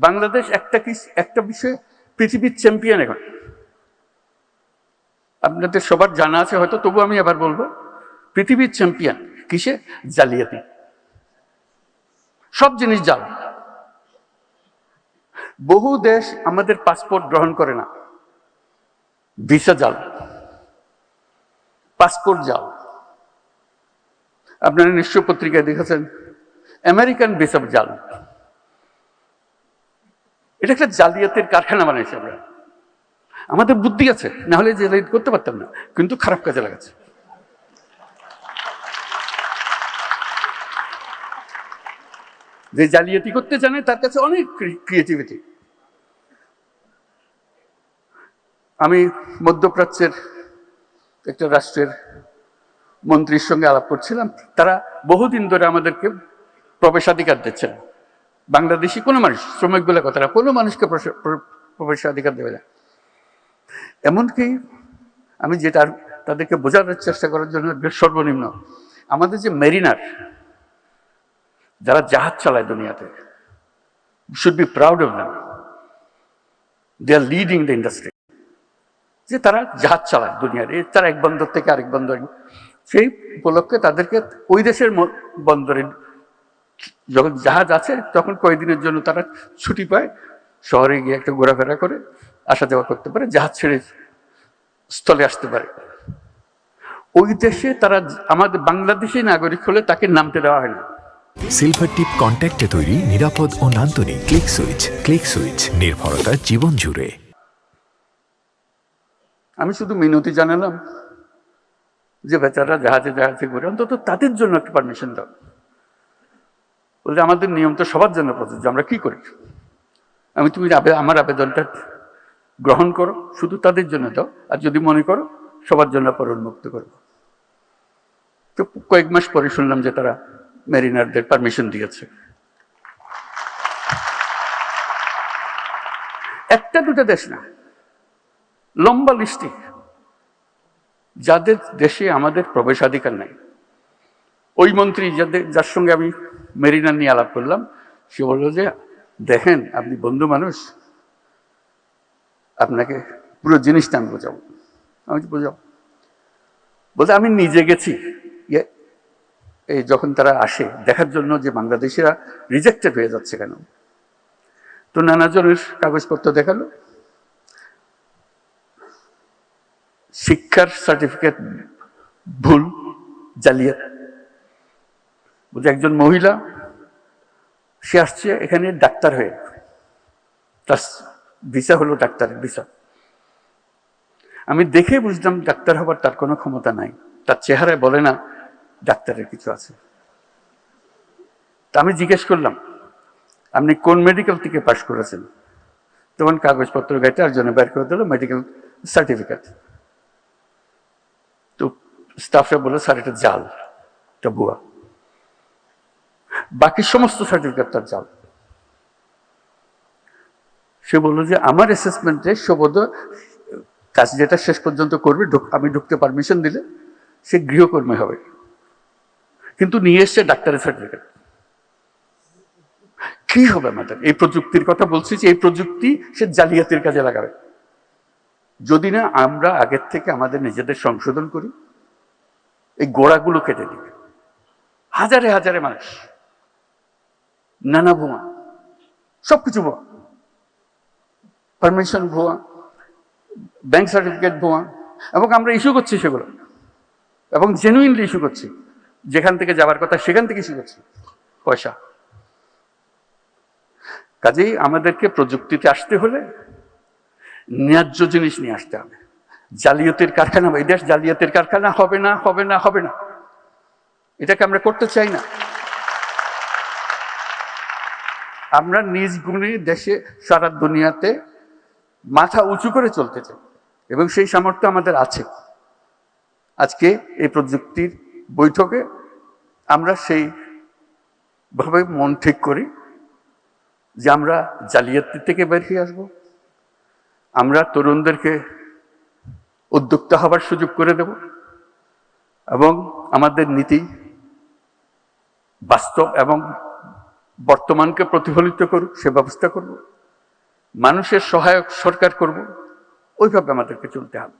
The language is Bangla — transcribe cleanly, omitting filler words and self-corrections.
বাংলাদেশ একটা বিষয়ে পৃথিবীর চ্যাম্পিয়ন এখন। আপনাদের সবার জানা আছে হয়তো, তবু আমি আবার বলবো, পৃথিবীর চ্যাম্পিয়ন কিসে? জালিয়াতি। সব জিনিস জাল। বহু দেশ আমাদের পাসপোর্ট গ্রহণ করে না, ভিসা জাল, পাসপোর্ট জাল। আপনারা নিশ্চয় পত্রিকায় দেখেছেন আমেরিকান ভিসা জাল। এটা একটা জালিয়াতের কারখানা বানাইছে আমরা। আমাদের বুদ্ধি আছে, না হলে জালিয়াতি করতে পারতাম না, কিন্তু খারাপ কাজে লাগাচ্ছে। যে জালিয়াতি করতে জানে তার কাছে অনেক ক্রিয়েটিভিটি। আমি মধ্যপ্রাচ্যের একটা রাষ্ট্রের মন্ত্রীর সঙ্গে আলাপ করছিলাম। তারা বহুদিন ধরে আমাদেরকে প্রবেশাধিকার দিচ্ছেন। বাংলাদেশি কোনো মানুষ, শ্রমিক বলে কথা না, কোনো মানুষকে প্রবেশাধিকার দেবে না। এমনকি আমি যেটা তাদেরকে বোঝানোর চেষ্টা করার জন্য সর্বনিম্ন, আমাদের যে মেরিনার, যারা জাহাজ চালায় দুনিয়াতে, should be proud of them, they are leading the industry. যে তারা জাহাজ চালায় দুনিয়ার, তারা এক বন্দর থেকে আরেক বন্দর, সেই উপলক্ষে তাদেরকে ওই দেশের বন্দরে যখন জাহাজ আছে তখন কয়েকদিনের জন্য তারা ছুটি পায়, শহরে গিয়ে একটা ঘোরাফেরা করে আসা যাওয়া করতে পারে, জাহাজ ছেড়ে স্থলে আসতে পারে। ওই দেশে তারা আমাদের বাংলাদেশি নাগরিক হলে তাকে নামতে দেওয়া হয় না। সিলভার টিপ কন্ট্যাক্টে তৈরি নিরাপদ ও নান্দনিক ক্লিক সুইচ। ক্লিক সুইচ, নির্ভরতা জীবন জুড়ে। আমি শুধু মিনতি জানালাম যে বেচারা জাহাজে জাহাজে ঘুরে, অন্তত তাদের জন্য একটা পারমিশন দাও। বলতে আমাদের নিয়ম তো সবার জন্য প্রযোজ্য, আমরা কি করি? তুমি আমার আবেদনটা গ্রহণ করো, শুধু তাদের জন্য দাও, আর যদি মনে করো সবার জন্য পর উন্মুক্ত করো। তো কয়েক মাস পরে শুনলাম যে তারা মেরিনারদের পারমিশন দিয়েছে। একটা দুটা দেশ না, লম্বা লিস্টি যাদের দেশে আমাদের প্রবেশাধিকার নাই। ওই মন্ত্রী যার সঙ্গে আমি মেরিনার নিয়ে আলাপ করলাম, সে বলল যে দেখেন আপনি বন্ধু মানুষ, আপনাকে পুরো জিনিসটা আমি বোঝাবো। আমি বোঝাবো বলতে, আমি নিজে গেছি এই যখন তারা আসে দেখার জন্য যে বাংলাদেশিরা রিজেক্টেড হয়ে যাচ্ছে কেন, তো নানাজনের কাগজপত্র দেখালো, শিক্ষার সার্টিফিকেট ভুল, জালিয়াত। বলতে একজন মহিলা, সে আসছে এখানে ডাক্তার হয়ে, তার ভিসা হলো ডাক্তারের ভিসা। আমি দেখে বুঝলাম ডাক্তার হবার তার কোনো ক্ষমতা নাই, তার চেহারায় বলে না ডাক্তারের কিছু আছে। তা আমি জিজ্ঞেস করলাম আপনি কোন মেডিকেল থেকে পাশ করেছেন? তখন কাগজপত্র গাইতে আর জন্য বের করে দিল মেডিকেল সার্টিফিকেট। তো স্টাফরা বলে স্যার এটা জাল, এটা ভুয়া। বাকি সমস্ত সার্টিফিকেট তার জাল। সে বললো যে আমার অ্যাসেসমেন্টে সবোধ কাজ যেটা শেষ পর্যন্ত করবে, আমি ঢুকতে পারমিশন দিলে সে গৃহকর্মী হবে, কিন্তু নিয়ে এসছে ডাক্তারের সার্টিফিকেট। কি হবে আমাদের? এই প্রযুক্তির কথা বলছি যে এই প্রযুক্তি সে জালিয়াতির কাজে লাগাবে। যদি না আমরা আগের থেকে আমাদের নিজেদের সংশোধন করি, এই গোড়াগুলো কেটে দিই। হাজারে হাজারে মানুষ, নানা ভুয়া, সবকিছু ভুয়া, পারমিশন ভুয়া, ব্যাংক সার্টিফিকেট ভুয়া, এবং আমরা ইস্যু করছি সেগুলো, এবং জেনুইনলি ইস্যু করছি। যেখান থেকে যাবার কথা সেখান থেকে ইস্যু করছি পয়সা। কাজেই আমাদেরকে প্রযুক্তিতে আসতে হলে ন্যায্য জিনিস নিয়ে আসতে হবে। জালিয়াতির কারখানা, এই দেশ জালিয়াতির কারখানা হবে না, হবে না, হবে না। এটাকে আমরা করতে চাই না। আমরা নিজ গুণে দেশে সারা দুনিয়াতে মাথা উঁচু করে চলতে চাই, এবং সেই সামর্থ্য আমাদের আছে। আজকে এই প্রযুক্তির বৈঠকে আমরা সেইভাবে মন ঠিক করি যে আমরা জালিয়াতি থেকে বের হয়ে আসবো, আমরা তরুণদেরকে উদ্যোক্তা হবার সুযোগ করে দেব, এবং আমাদের নীতি বাস্তব এবং বর্তমানকে প্রতিফলিত করুক সে ব্যবস্থা করব, মানুষের সহায়ক সরকার করব, ওইভাবে আমাদেরকে চলতে হবে।